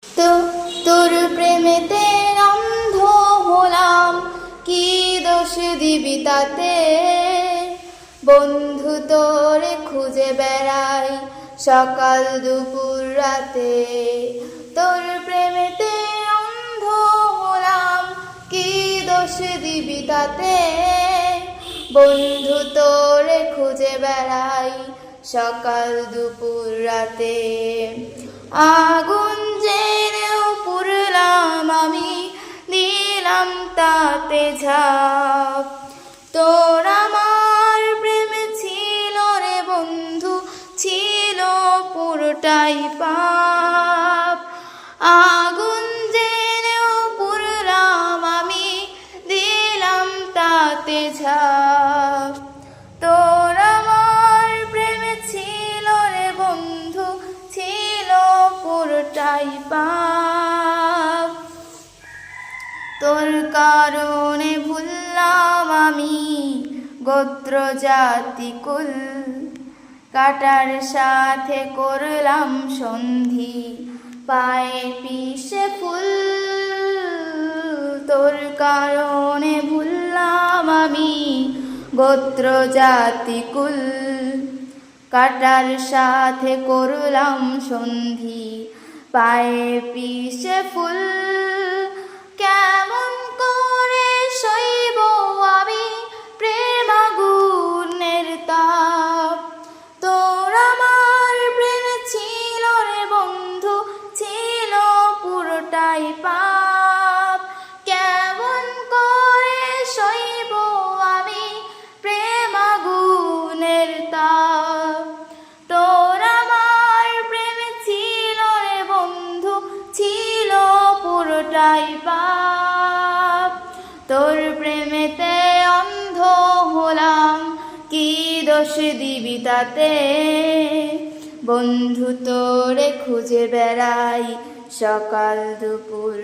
তো তোর প্রেমেতে অন্ধ হলাম, কি দোষ দিবি তাতে? বন্ধু তোরে খুঁজে বেড়াই সকাল দুপুর রাতে। তোর প্রেমেতে অন্ধ হলাম, কি দোষ দিবি তাতে? বন্ধু তোরে খুঁজে বেড়াই সকাল দুপুর রাতে। আগুন জেনেও পুরলাম আমি, দিলাম তাতে ঝাঁপ। তোর আমার প্রেমে ছিল রে বন্ধু, ছিল পুরোটাই পাপ। আগুন জেনেও পুরলাম আমি, দিলাম তাতে ঝাঁপ। তোর আমার প্রেমে ছিল রে বন্ধু, ছিল পুরোটাই পাপ। তোর কারণে ভুললাম আমি গোত্র জাতি কুল, কাটার সাথে করলাম সন্ধি, পায়ে পিষে ফুল। তোর কারণে ভুললাম আমি গোত্র জাতি কুল, কাটার সাথে করলাম সন্ধি, পায়ে পিষে ফুল। কেমন করে সইব আমি প্রেম আগুনের তাপ? তোর আমার প্রেমে ছিল রে বন্ধু, ছিল পুরোটাই পাপ। কেমন করে সইব আমি প্রেম আগুনের তাপ? তোর আমার প্রেমে ছিল রে বন্ধু, ছিল পুরোটাই পাপ। তোর প্রেমেতে অন্ধ হলাম, কি দোষ দিবি তাতে? বন্ধু তোরে খুঁজে বেড়াই সকাল দুপুর